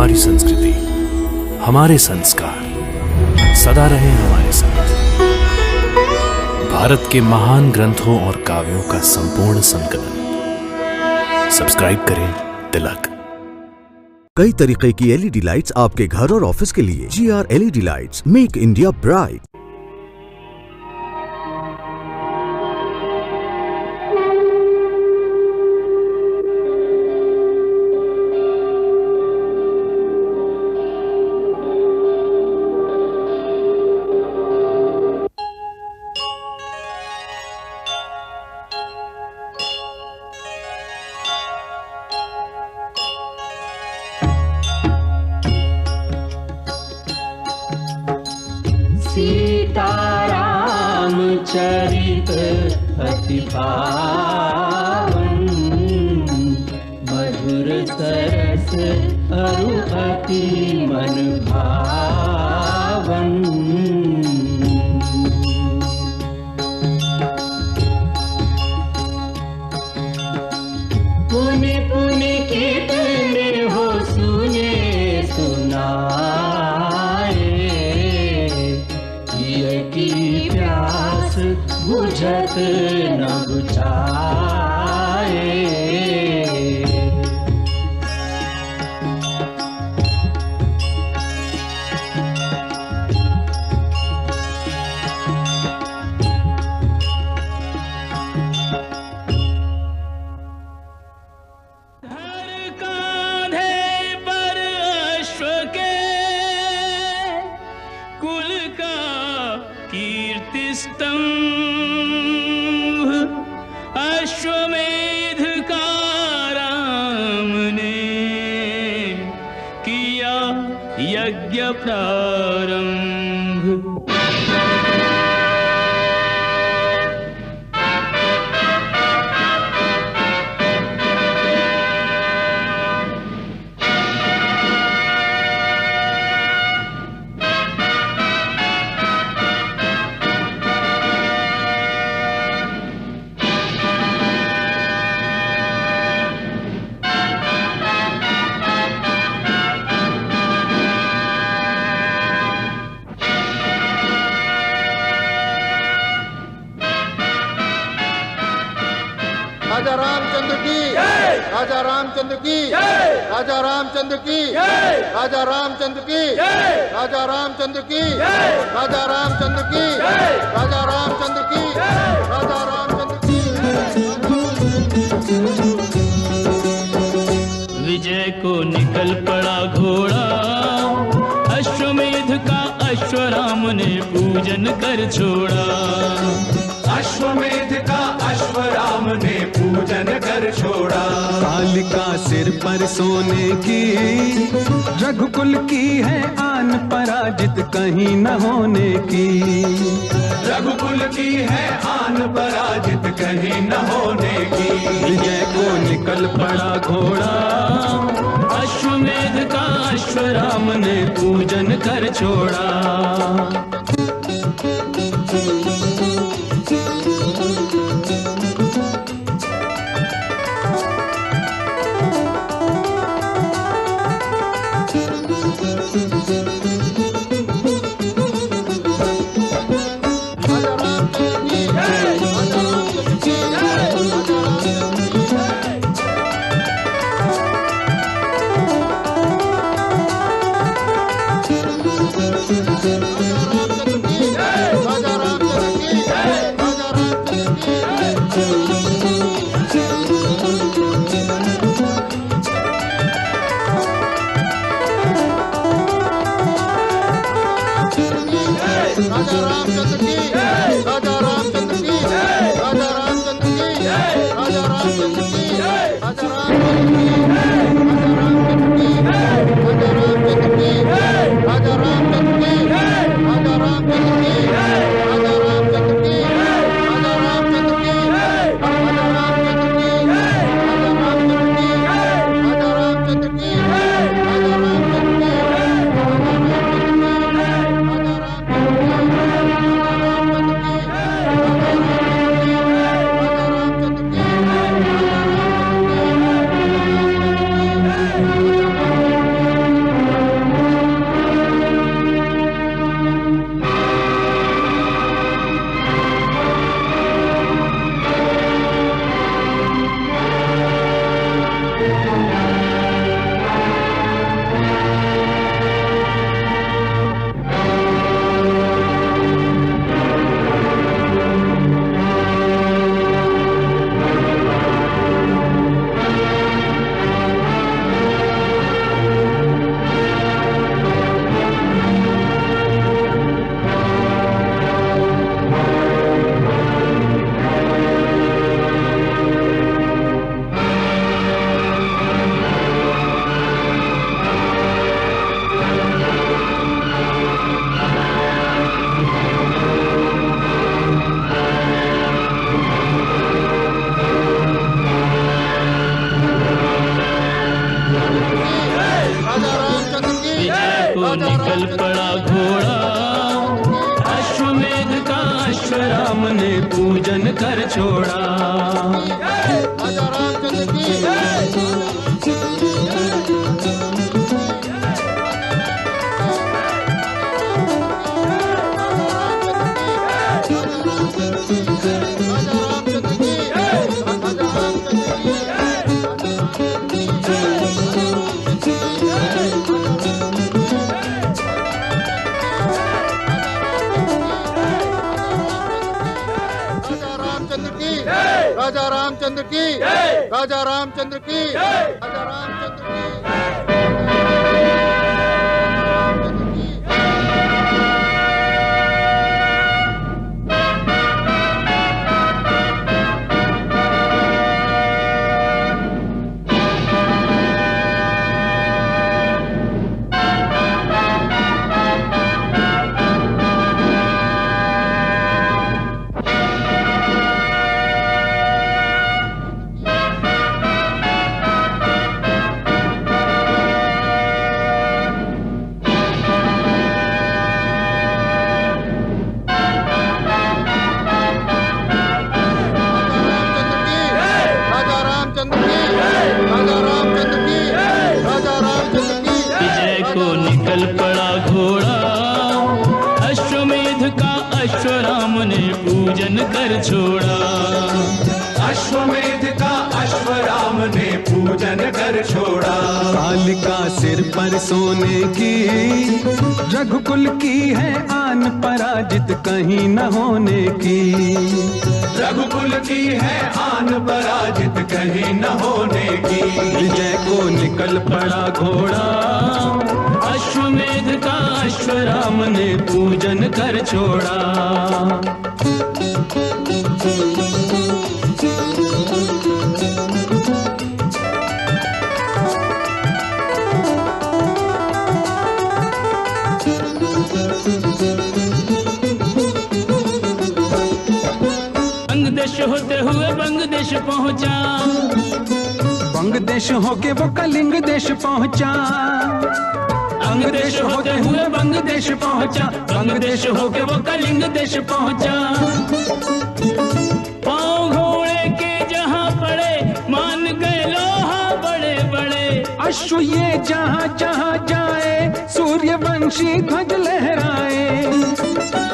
हमारी संस्कृति, हमारे संस्कार सदा रहे हमारे साथ। भारत के महान ग्रंथों और काव्यों का संपूर्ण संकलन। सब्सक्राइब करें तिलक। कई तरीके की एलईडी लाइट्स आपके घर और ऑफिस के लिए। GR LED lights, make India bright. Sitaram चरित अति पावन, मधुर सरस अरु अति मन भावन। पुनि पुनि कितने हो सुने सुनाए, की प्यास बुझत न बुझाए। हर कांधे पर अश्व के कुल का कीर्ति स्तंभ, अश्वमेध का राम ने किया यज्ञ प्रारंभ। राजा रामचंद्र की जय, राजा रामचंद्र की जय, राजा रामचंद्र की जय, राजा रामचंद्र की जय, राजा रामचंद्र की जय, राजा रामचंद्र की जय, राजा रामचंद्र की जय, राजा रामचंद्र की जय। विजय को निकल पड़ा घोड़ा, अश्वमेध का अश्वराम ने पूजन कर छोड़ा। अश्वमेध का अश्वराम ने पूजन कर छोड़ा। कालिका सिर पर सोने की, रघुकुल की है आन, पराजित कहीं न होने की। रघुकुल की है आन, पराजित कहीं न होने की। विजय को निकल पड़ा घोड़ा, अश्वमेध का अश्वराम ने पूजन कर छोड़ा। निकल पड़ा घोड़ा, अश्वमेध का राम ने पूजन कर छोड़ा। राजा रामचंद्र की राजा रामचंद्र की, राजा रामचंद्र की, राजा रामचंद्र की। विजय को निकल पड़ा घोड़ा, अश्वमेध का अश्वराम ने पूजन कर छोड़ा। अश्वमेध का अश्वराम ने पूजन कर छोड़ा। कालिका सिर पर सोने की, रघुकुल की है आन पराजित कहीं न होने की। रघुकुल की है आन पराजित कहीं न होने की। विजय को निकल पड़ा घोड़ा, अश्वमेध का अश्वराम ने पूजन कर छोड़ा। बंगदेश होते हुए बंगदेश पहुंचा, बंगदेश होके वो कलिंग देश पहुंचा। बंगदेश होते हुए बंगदेश पहुंचा, बंगदेश होके वो कलिंग देश पहुंचा। पाँव घोड़े के जहां पड़े, मान गए लोहा बड़े बड़े। अश्व ये जहां जहां जाए, सूर्यवंशी ध्वज लहराए।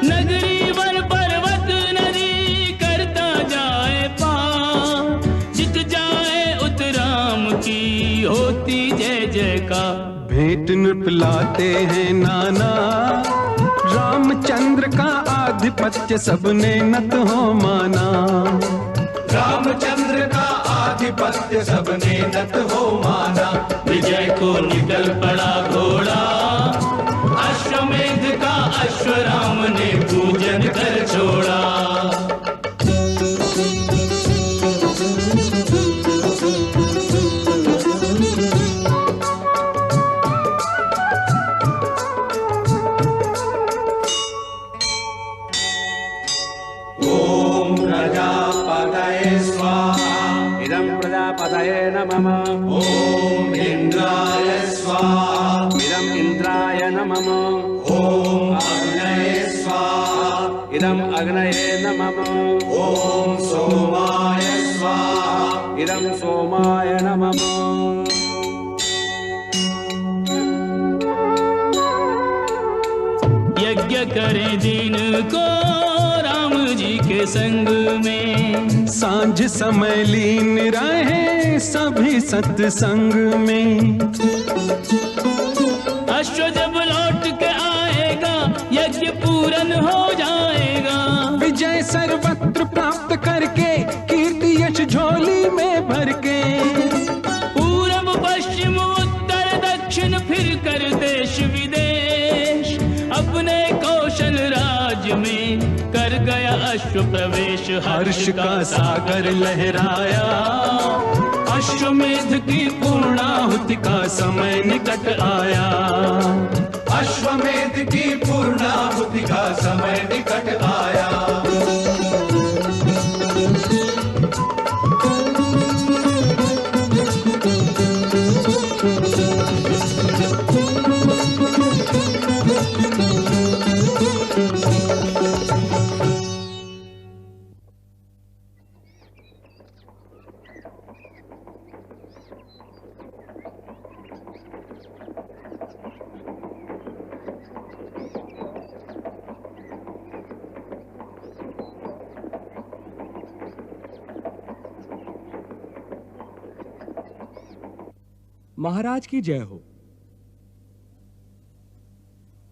नगरी वन पर्वत नदी करता जाए पार, जित जाए उत्तराम की होती जय जयकार। भेंट नृपलाते हैं नाना, रामचंद्र का आधिपत्य सबने नत हो माना। रामचंद्र का आधिपत्य सबने नत हो माना। विजय को निकल पड़ा घोड़ा, अश्वमेध का अश्वराम ने पूजन कर छोड़ा। ओम प्रजापतये स्वाहा। इदं प्रजापतये नमः। ओम इंद्राय स्वाहा। इदं इंद्राय नमः। ओम अग्नये स्वाहा। इदं अग्नये नमः। ओम सोमाय स्वाहा। इदं सोमाय नमः। यज्ञ करें दिन को राम जी के संग में, सांझ समय लीन रहे सभी सत्संग में। अश्व जब लौट के आएगा, यज्ञ पूरन हो जाएगा। विजय सर्वत्र प्राप्त करके, कीर्ति यश झोली में भर के। पूरब पश्चिम उत्तर दक्षिण फिर कर देश विदेश, अपने कौशल राज में कर गया अश्व प्रवेश। हर्ष का सागर लहराया, अश्वमेध की पूर्णाहुति का समय निकट आया। अश्वमेध की पूर्णाहुति का समय निकट आया। महाराज की जय हो।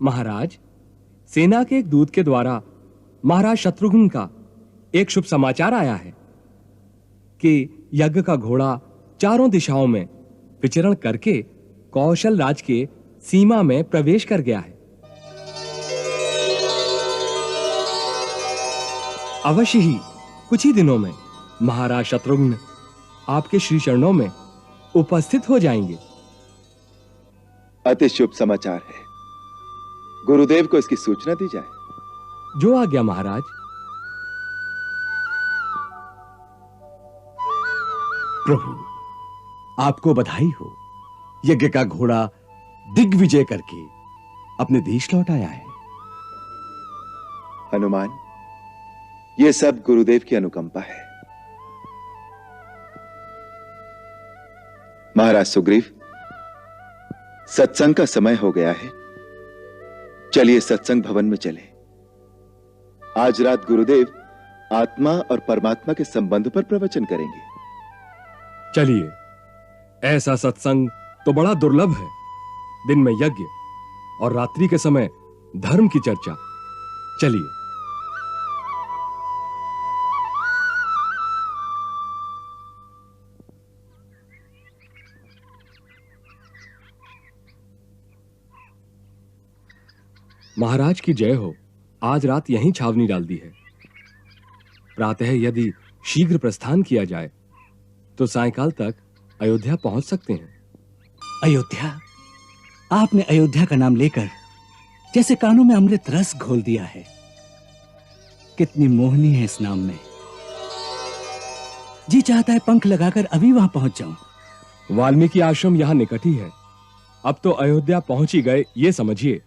महाराज, सेना के एक दूत के द्वारा महाराज शत्रुघ्न का एक शुभ समाचार आया है कि यज्ञ का घोड़ा चारों दिशाओं में विचरण करके कौशल राज के सीमा में प्रवेश कर गया है। अवश्य ही कुछ ही दिनों में महाराज शत्रुघ्न आपके श्री चरणों में उपस्थित हो जाएंगे। अति शुभ समाचार है। गुरुदेव को इसकी सूचना दी जाए। जो आज्ञा महाराज। प्रभु, आपको बधाई हो। यज्ञ का घोड़ा दिग्विजय करके अपने देश लौट आया है। हनुमान, यह सब गुरुदेव की अनुकंपा है। महाराज सुग्रीव, सत्संग का समय हो गया है। चलिए सत्संग भवन में चलें। आज रात गुरुदेव आत्मा और परमात्मा के संबंध पर प्रवचन करेंगे। चलिए, ऐसा सत्संग तो बड़ा दुर्लभ है। दिन में यज्ञ और रात्रि के समय धर्म की चर्चा। चलिए। महाराज की जय हो। आज रात यहीं छावनी डाल दी है। प्रातः यदि शीघ्र प्रस्थान किया जाए तो सायंकाल तक अयोध्या पहुंच सकते हैं। अयोध्या? आपने अयोध्या का नाम लेकर जैसे कानों में अमृत रस घोल दिया है। कितनी मोहनी है इस नाम में। जी चाहता है पंख लगाकर अभी वहां पहुंच जाऊं। वाल्मीकि आश्रम यहां निकट ही है। अब तो अयोध्या पहुंच ही गए, ये समझिए।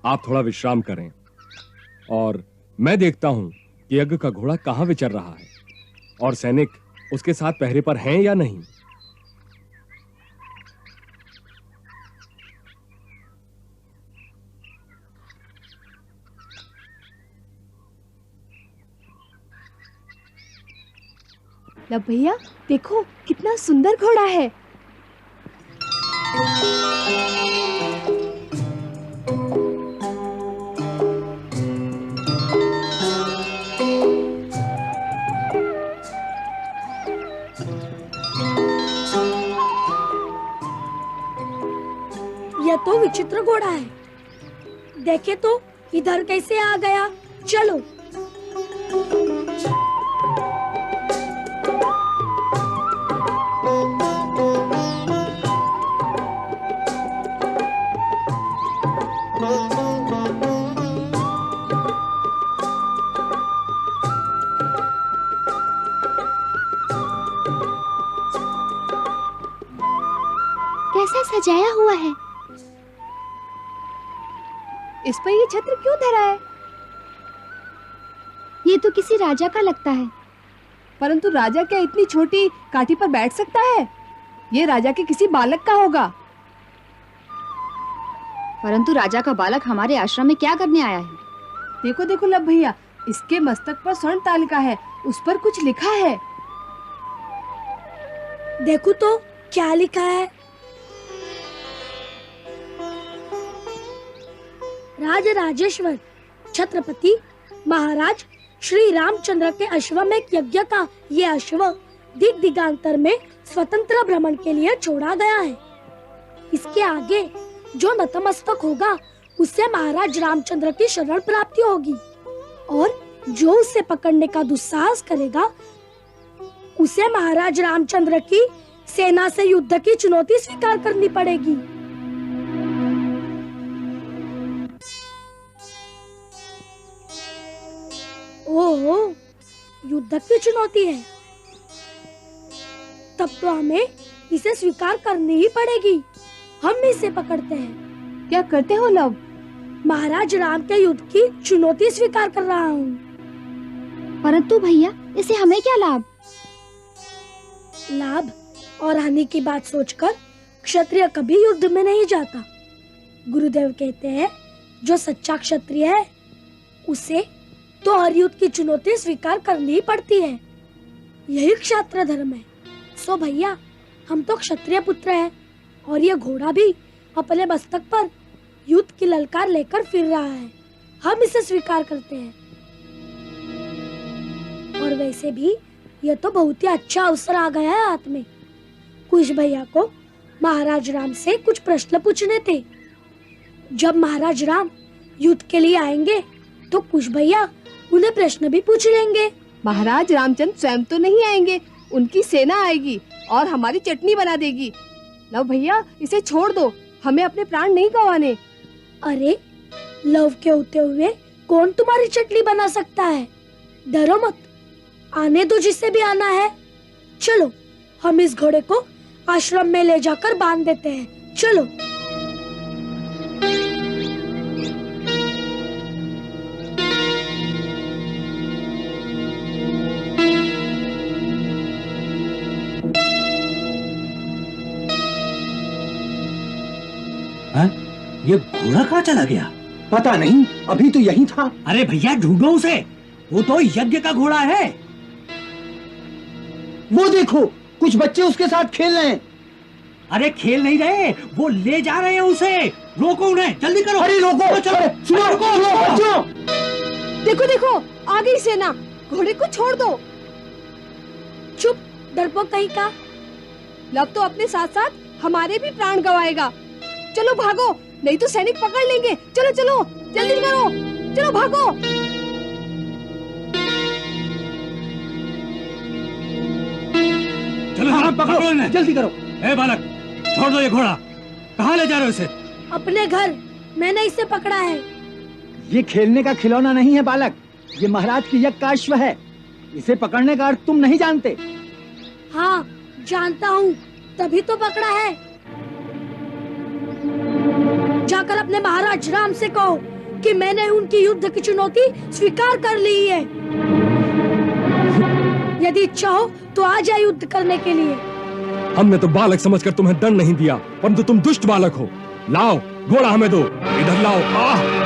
आप थोड़ा विश्राम करें और मैं देखता हूं कि यज्ञ का घोड़ा कहां विचर रहा है और सैनिक उसके साथ पहरे पर हैं या नहीं। लब भैया, देखो कितना सुंदर घोड़ा है। यह तो विचित्र घोड़ा है। देखे तो इधर कैसे आ गया। चलो। कैसा सजाया हुआ है। इस पर ये छत्र क्यों धरा है? ये तो किसी राजा का लगता है। परंतु राजा क्या इतनी छोटी काठी पर बैठ सकता है? ये राजा के किसी बालक का होगा। परंतु राजा का बालक हमारे आश्रम में क्या करने आया है? देखो देखो लब भैया, इसके मस्तक पर स्वर्ण तालिका है, उस पर कुछ लिखा है। देखो तो क्या लिखा है। राजराजेश्वर छत्रपति महाराज श्री रामचंद्र के अश्वमेध यज्ञ का ये अश्व दिग दिगांतर में स्वतंत्र भ्रमण के लिए छोड़ा गया है। इसके आगे जो नतमस्तक होगा उससे महाराज रामचंद्र की शरण प्राप्ति होगी और जो उसे पकड़ने का दुस्साहस करेगा उसे महाराज रामचंद्र की सेना से युद्ध की चुनौती स्वीकार करनी पड़ेगी। ओहो, युद्ध की चुनौती है। तब तो हमें इसे स्वीकार करनी ही पड़ेगी। हम इसे पकड़ते हैं। क्या करते हो लव? महाराज राम के युद्ध की चुनौती स्वीकार कर रहा हूँ। परंतु भैया, इसे हमें क्या लाभ? लाभ और हानि की बात सोचकर क्षत्रिय कभी युद्ध में नहीं जाता। गुरुदेव कहते हैं जो सच्चा क्षत्रिय है उसे तो हर युद्ध की चुनौती स्वीकार करनी ही पड़ती है। यही क्षात्र धर्म है। सो भैया, हम तो क्षत्रिय पुत्र हैं, और ये घोड़ा भी अपने मस्तक पर युद्ध की ललकार लेकर फिर रहा है। हम इसे स्वीकार करते हैं। और वैसे भी ये तो बहुत ही अच्छा अवसर आ गया है हाथ में। कुश भैया को महाराज राम से कुछ प्रश्न पूछने थे। जब महाराज राम युद्ध के लिए आएंगे तो कुश भैया उन्हें प्रश्न भी पूछ लेंगे। महाराज रामचंद्र स्वयं तो नहीं आएंगे, उनकी सेना आएगी और हमारी चटनी बना देगी। लव भैया इसे छोड़ दो, हमें अपने प्राण नहीं गंवाने। अरे लव के होते हुए कौन तुम्हारी चटनी बना सकता है? डरो मत, आने दो जिसे भी आना है। चलो हम इस घोड़े को आश्रम में ले जाकर बांध देते हैं। चलो। ये घोड़ा कहाँ चला गया? पता नहीं, अभी तो यही था। अरे भैया ढूंढो उसे, वो तो यज्ञ का घोड़ा है। वो देखो, कुछ बच्चे उसके साथ खेल रहे हैं। अरे खेल नहीं रहे, वो ले जा रहे हैं उसे। रोको उन्हें, जल्दी करो। अरे रोको, सुनो, बच्चों। देखो देखो, आ गई सेना, घोड़े को छोड़ दो। चुप, डरपोक कहीं का। लव तो अपने साथ साथ हमारे भी प्राण गंवाएगा। चलो भागो, नहीं तो सैनिक पकड़ लेंगे। चलो चलो, जल्दी करो, चलो भागो। चलो हाँ, पकड़ो इन्हें, जल्दी करो। ए बालक, छोड़ दो ये घोड़ा। कहाँ ले जा रहे हो इसे? अपने घर, मैंने इसे पकड़ा है। ये खेलने का खिलौना नहीं है बालक, ये महाराज की यज्ञ का अश्व है। इसे पकड़ने का अर्थ तुम नहीं जानते। हाँ जानता हूँ, तभी तो पकड़ा है। जाकर अपने महाराज राम से कहो कि मैंने उनकी युद्ध की चुनौती स्वीकार कर ली है। यदि इच्छा हो तो आ जाए युद्ध करने के लिए। हमने तो बालक समझकर तुम्हें दंड नहीं दिया, परंतु तुम दुष्ट बालक हो। लाओ घोड़ा हमें दो, इधर लाओ।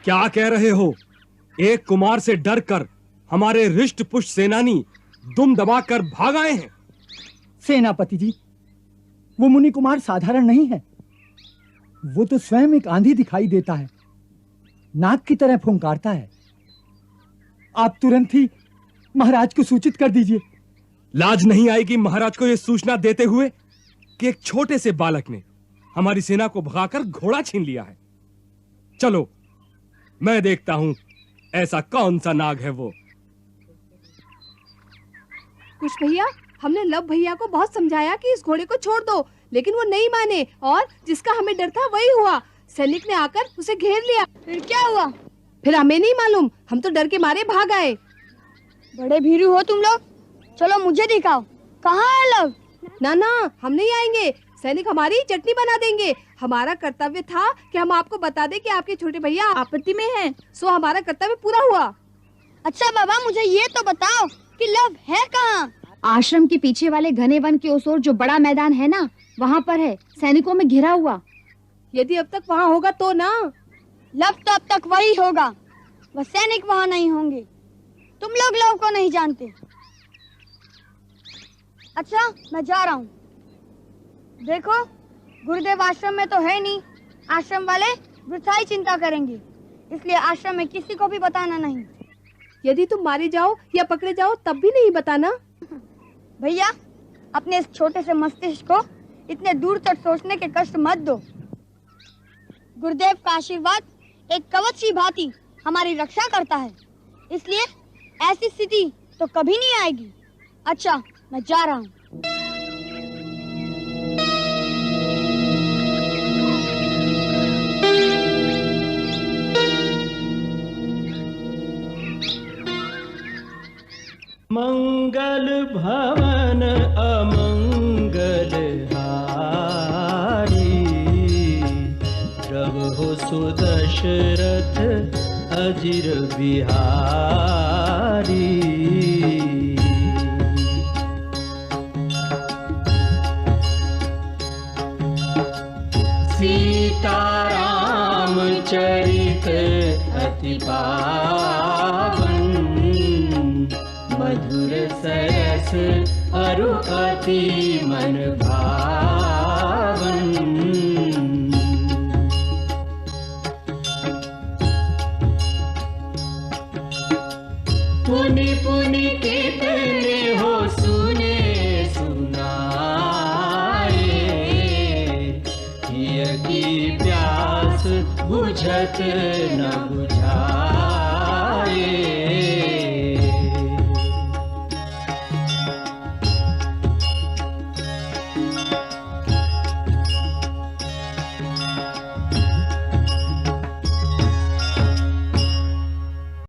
क्या कह रहे हो? एक कुमार से डरकर हमारे रिष्ट पुष्ट सेनानी दुम दबाकर भाग आए हैं। सेनापति जी, वो मुनि कुमार साधारण नहीं है। वो तो स्वयं एक आंधी दिखाई देता है, नाग की तरह फुंकारता है। आप तुरंत ही महाराज को सूचित कर दीजिए। लाज नहीं आएगी महाराज को यह सूचना देते हुए कि एक छोटे से बालक ने हमारी सेना को भगाकर घोड़ा छीन लिया है। चलो मैं देखता हूं ऐसा कौन सा नाग है वो। कुश भैया, हमने लव भैया को बहुत समझाया कि इस घोड़े को छोड़ दो, लेकिन वो नहीं माने और जिसका हमें डर था वही हुआ। सैनिक ने आकर उसे घेर लिया। फिर क्या हुआ? फिर हमें नहीं मालूम, हम तो डर के मारे भाग आए। बड़े भीरू हो तुम लोग, चलो मुझे दिखाओ, कहाँ है लव? ना ना, हम नहीं आएंगे। सैनिक हमारी चटनी बना देंगे। हमारा कर्तव्य था कि हम आपको बता दें कि आपके छोटे भैया आपत्ति में हैं, सो हमारा कर्तव्य पूरा हुआ। अच्छा बाबा, मुझे ये तो बताओ कि लव है कहाँ? आश्रम के पीछे वाले घने वन के उस ओर जो बड़ा मैदान है ना, वहाँ पर है, सैनिकों में घिरा हुआ। यदि अब तक वहाँ होगा तो ना। लव तो अब तक वही होगा, वह सैनिक वहाँ नहीं होंगे। तुम लोग लव को नहीं जानते। अच्छा मैं जा रहा हूँ। देखो, गुरुदेव आश्रम में तो है नहीं, आश्रम वाले वृथा ही चिंता करेंगे, इसलिए आश्रम में किसी को भी बताना नहीं। यदि तुम मारे जाओ या पकड़े जाओ तब भी नहीं बताना। भैया, अपने इस छोटे से मस्तिष्क को इतने दूर तक सोचने के कष्ट मत दो। गुरुदेव का आशीर्वाद एक कवच की भांति हमारी रक्षा करता है, इसलिए ऐसी स्थिति तो कभी नहीं आएगी। अच्छा, मैं जा रहा हूँ। मंगल भवन अमंगल हारी, प्रभु सुदशरथ अजिर बिहारी। सीताराम चरित अति पावन, मधुर सरस अरु अति मन भावन। पुनि पुनि कितने हो सुने सुनाए, हिय की प्यास बुझत न बुझाए।